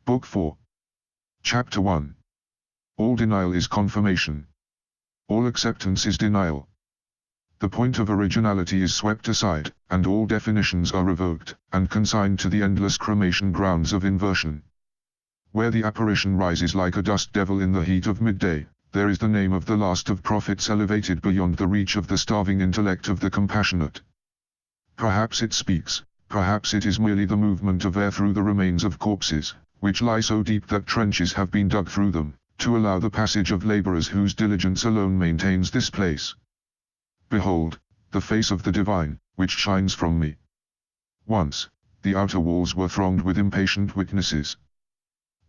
Book 4. Chapter 1. All denial is confirmation. All acceptance is denial. The point of originality is swept aside, and all definitions are revoked, and consigned to the endless cremation grounds of inversion. Where the apparition rises like a dust devil in the heat of midday, there is the name of the last of prophets elevated beyond the reach of the starving intellect of the compassionate. Perhaps it speaks, perhaps it is merely the movement of air through the remains of corpses, which lie so deep that trenches have been dug through them, to allow the passage of laborers whose diligence alone maintains this place. Behold, the face of the divine, which shines from me. Once, the outer walls were thronged with impatient witnesses.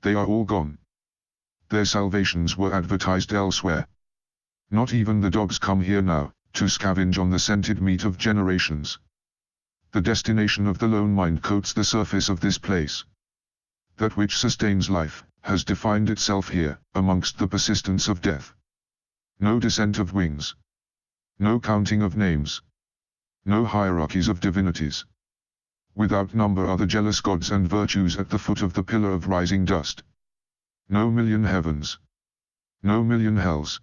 They are all gone. Their salvations were advertised elsewhere. Not even the dogs come here now, to scavenge on the scented meat of generations. The destination of the lone mind coats the surface of this place. That which sustains life, has defined itself here, amongst the persistence of death. No descent of wings. No counting of names. No hierarchies of divinities. Without number are the jealous gods and virtues at the foot of the pillar of rising dust. No million heavens. No million hells.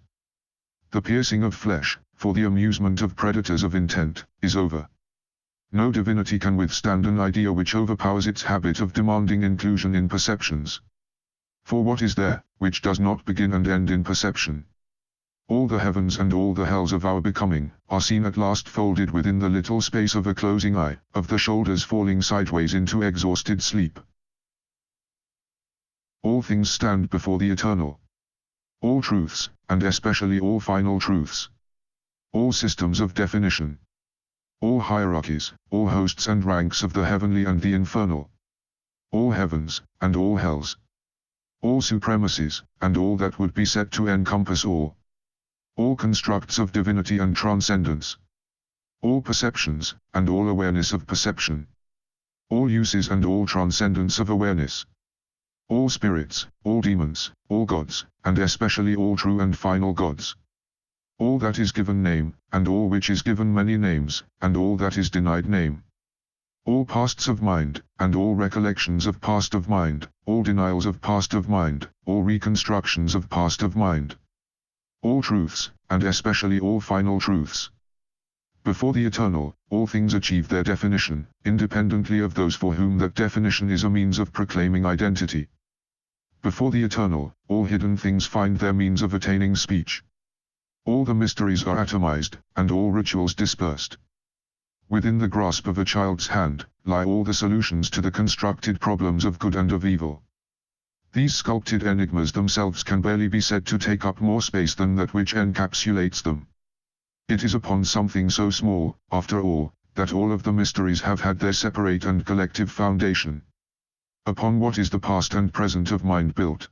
The piercing of flesh, for the amusement of predators of intent, is over. No divinity can withstand an idea which overpowers its habit of demanding inclusion in perceptions. For what is there, which does not begin and end in perception? All the heavens and all the hells of our becoming, are seen at last folded within the little space of a closing eye, of the shoulders falling sideways into exhausted sleep. All things stand before the eternal. All truths, and especially all final truths. All systems of definition. All hierarchies, all hosts and ranks of the heavenly and the infernal. All heavens, and all hells. All supremacies, and all that would be said to encompass all. All constructs of divinity and transcendence. All perceptions, and all awareness of perception. All uses and all transcendence of awareness. All spirits, all demons, all gods, and especially all true and final gods. All that is given name, and all which is given many names, and all that is denied name. All pasts of mind, and all recollections of past of mind, all denials of past of mind, all reconstructions of past of mind. All truths, and especially all final truths. Before the eternal, all things achieve their definition, independently of those for whom that definition is a means of proclaiming identity. Before the eternal, all hidden things find their means of attaining speech. All the mysteries are atomized, and all rituals dispersed. Within the grasp of a child's hand, lie all the solutions to the constructed problems of good and of evil. These sculpted enigmas themselves can barely be said to take up more space than that which encapsulates them. It is upon something so small, after all, that all of the mysteries have had their separate and collective foundation. Upon what is the past and present of mind built?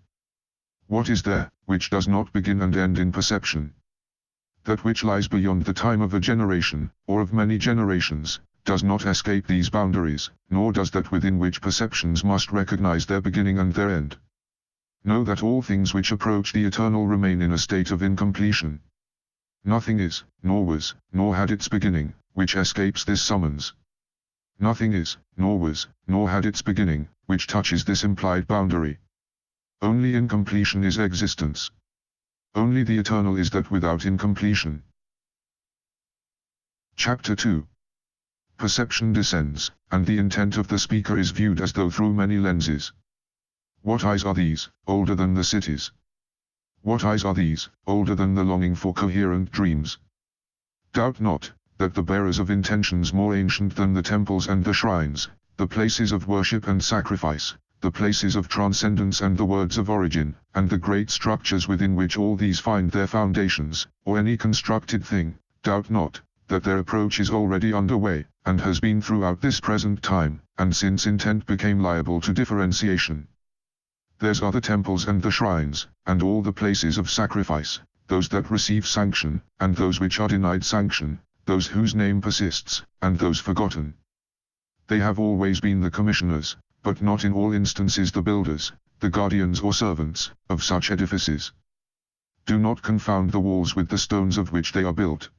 What is there, which does not begin and end in perception? That which lies beyond the time of a generation, or of many generations, does not escape these boundaries, nor does that within which perceptions must recognize their beginning and their end. Know that all things which approach the eternal remain in a state of incompletion. Nothing is, nor was, nor had its beginning, which escapes this summons. Nothing is, nor was, nor had its beginning, which touches this implied boundary. Only incompletion is existence. Only the eternal is that without incompletion. Chapter 2. Perception descends, and the intent of the speaker is viewed as though through many lenses. What eyes are these, older than the cities? What eyes are these, older than the longing for coherent dreams? Doubt not, that the bearers of intentions more ancient than the temples and the shrines, the places of worship and sacrifice, the places of transcendence and the words of origin, and the great structures within which all these find their foundations, or any constructed thing, doubt not, that their approach is already underway, and has been throughout this present time, and since intent became liable to differentiation. Theirs are the temples and the shrines, and all the places of sacrifice, those that receive sanction, and those which are denied sanction, those whose name persists, and those forgotten. They have always been the commissioners, but not in all instances the builders, the guardians or servants, of such edifices. Do not confound the walls with the stones of which they are built.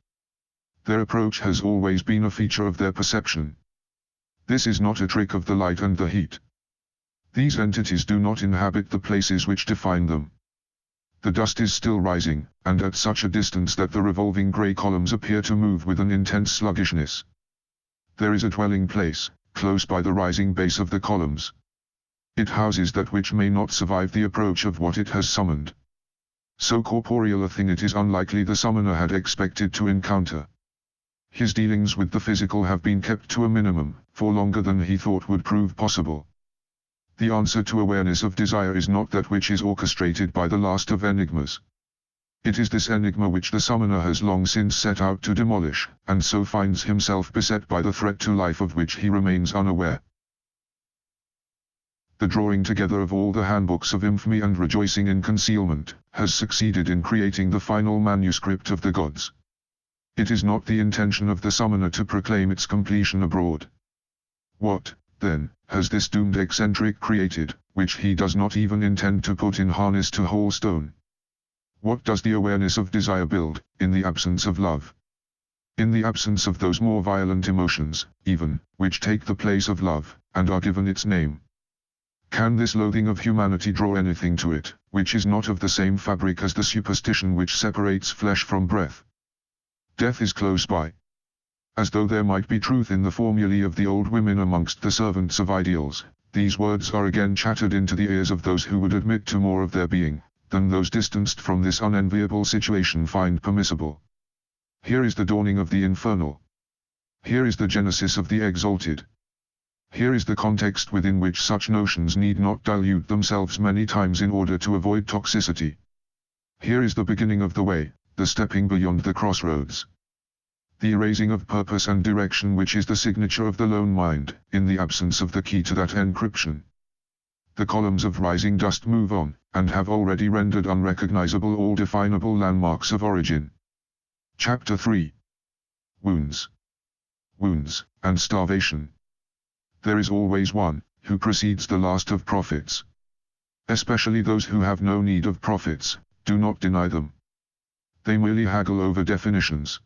Their approach has always been a feature of their perception. This is not a trick of the light and the heat. These entities do not inhabit the places which define them. The dust is still rising, and at such a distance that the revolving grey columns appear to move with an intense sluggishness. There is a dwelling place, close by the rising base of the columns. It houses that which may not survive the approach of what it has summoned. So corporeal a thing it is unlikely the summoner had expected to encounter. His dealings with the physical have been kept to a minimum, for longer than he thought would prove possible. The answer to awareness of desire is not that which is orchestrated by the last of enigmas. It is this enigma which the summoner has long since set out to demolish, and so finds himself beset by the threat to life of which he remains unaware. The drawing together of all the handbooks of infamy and rejoicing in concealment, has succeeded in creating the final manuscript of the gods. It is not the intention of the summoner to proclaim its completion abroad. What, then, has this doomed eccentric created, which he does not even intend to put in harness to whole stone? What does the awareness of desire build, in the absence of love? In the absence of those more violent emotions, even, which take the place of love, and are given its name? Can this loathing of humanity draw anything to it, which is not of the same fabric as the superstition which separates flesh from breath? Death is close by. As though there might be truth in the formulae of the old women amongst the servants of ideals, these words are again chattered into the ears of those who would admit to more of their being, than those distanced from this unenviable situation find permissible. Here is the dawning of the infernal. Here is the genesis of the exalted. Here is the context within which such notions need not dilute themselves many times in order to avoid toxicity. Here is the beginning of the way, the stepping beyond the crossroads. The erasing of purpose and direction which is the signature of the lone mind, in the absence of the key to that encryption. The columns of rising dust move on, and have already rendered unrecognizable all definable landmarks of origin. Chapter 3. Wounds. Wounds, and starvation. There is always one, who precedes the last of prophets. Especially those who have no need of prophets, do not deny them. They merely haggle over definitions.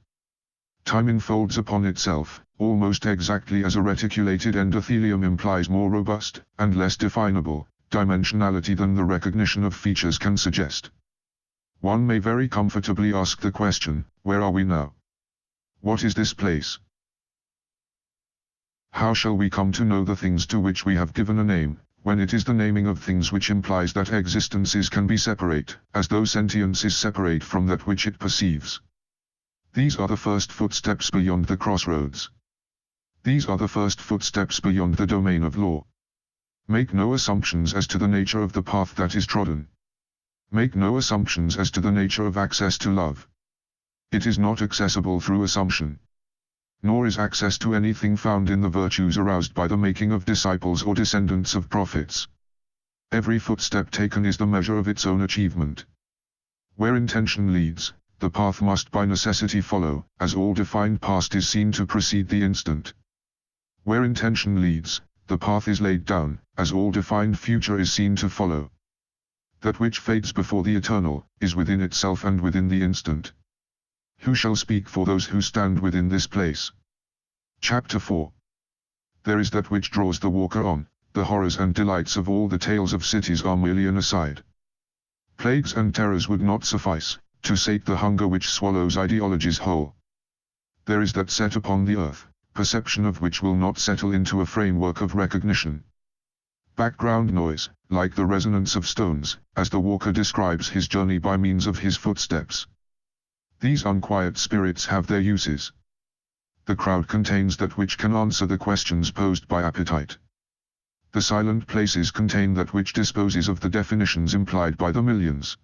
Time enfolds upon itself, almost exactly as a reticulated endothelium implies more robust, and less definable, dimensionality than the recognition of features can suggest. One may very comfortably ask the question, where are we now? What is this place? How shall we come to know the things to which we have given a name, when it is the naming of things which implies that existences can be separate, as though sentience is separate from that which it perceives? These are the first footsteps beyond the crossroads. These are the first footsteps beyond the domain of law. Make no assumptions as to the nature of the path that is trodden. Make no assumptions as to the nature of access to love. It is not accessible through assumption. Nor is access to anything found in the virtues aroused by the making of disciples or descendants of prophets. Every footstep taken is the measure of its own achievement. Where intention leads, the path must by necessity follow, as all defined past is seen to precede the instant. Where intention leads, the path is laid down, as all defined future is seen to follow. That which fades before the eternal, is within itself and within the instant. Who shall speak for those who stand within this place? Chapter 4. There is that which draws the walker on, the horrors and delights of all the tales of cities are merely an aside. Plagues and terrors would not suffice, to sate the hunger which swallows ideologies whole. There is that set upon the earth, perception of which will not settle into a framework of recognition. Background noise, like the resonance of stones, as the walker describes his journey by means of his footsteps. These unquiet spirits have their uses. The crowd contains that which can answer the questions posed by appetite. The silent places contain that which disposes of the definitions implied by the millions.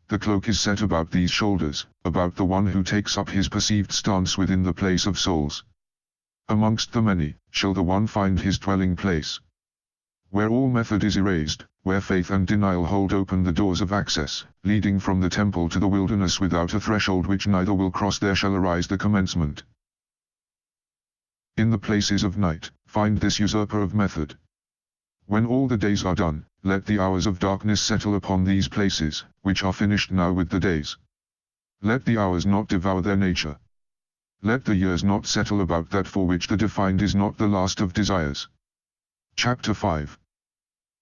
The cloak is set about these shoulders, about the one who takes up his perceived stance within the place of souls. Amongst the many, shall the one find his dwelling place. Where all method is erased, where faith and denial hold open the doors of access, leading from the temple to the wilderness without a threshold which neither will cross, there shall arise the commencement. In the places of night, find this usurper of method. When all the days are done, let the hours of darkness settle upon these places, which are finished now with the days. Let the hours not devour their nature. Let the years not settle about that for which the defined is not the last of desires. Chapter 5.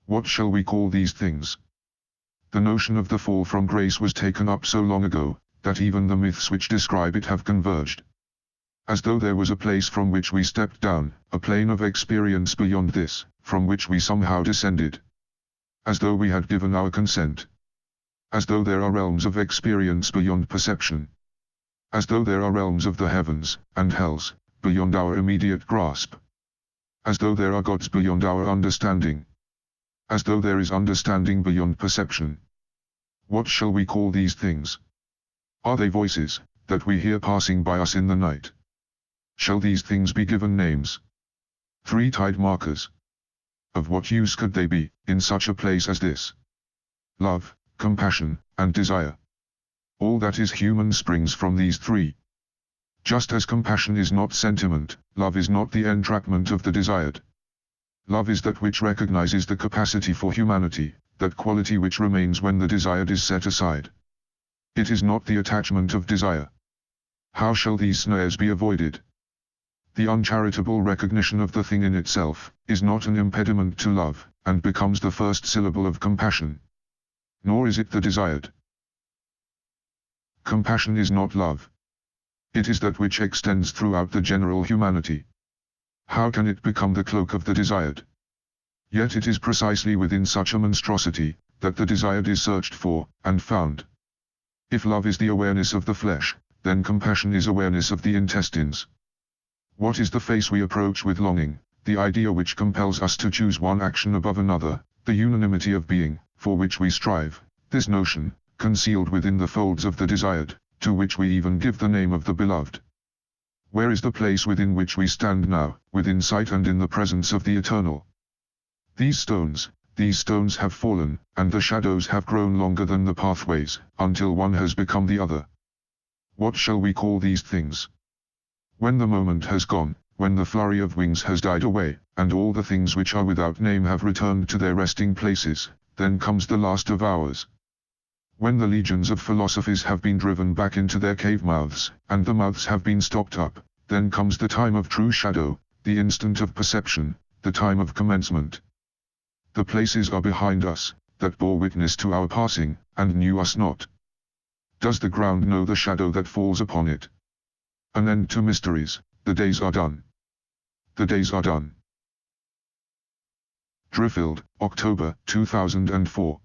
What shall we call these things? The notion of the fall from grace was taken up so long ago, that even the myths which describe it have converged. As though there was a place from which we stepped down, a plane of experience beyond this, from which we somehow descended. As though we had given our consent. As though there are realms of experience beyond perception. As though there are realms of the heavens, and hells, beyond our immediate grasp. As though there are gods beyond our understanding. As though there is understanding beyond perception. What shall we call these things? Are they voices, that we hear passing by us in the night? Shall these things be given names? Three-tide markers. Of what use could they be, in such a place as this? Love, compassion, and desire. All that is human springs from these three. Just as compassion is not sentiment, love is not the entrapment of the desired. Love is that which recognizes the capacity for humanity, that quality which remains when the desired is set aside. It is not the attachment of desire. How shall these snares be avoided? The uncharitable recognition of the thing in itself, is not an impediment to love, and becomes the first syllable of compassion. Nor is it the desired. Compassion is not love. It is that which extends throughout the general humanity. How can it become the cloak of the desired? Yet it is precisely within such a monstrosity, that the desired is searched for, and found. If love is the awareness of the flesh, then compassion is awareness of the intestines. What is the face we approach with longing, the idea which compels us to choose one action above another, the unanimity of being, for which we strive, this notion, concealed within the folds of the desired, to which we even give the name of the beloved? Where is the place within which we stand now, within sight and in the presence of the eternal? These stones have fallen, and the shadows have grown longer than the pathways, until one has become the other. What shall we call these things? When the moment has gone, when the flurry of wings has died away, and all the things which are without name have returned to their resting places, then comes the last of hours. When the legions of philosophies have been driven back into their cave mouths, and the mouths have been stopped up, then comes the time of true shadow, the instant of perception, the time of commencement. The places are behind us, that bore witness to our passing, and knew us not. Does the ground know the shadow that falls upon it? An end to mysteries, the days are done. The days are done. Driffield, October 2004.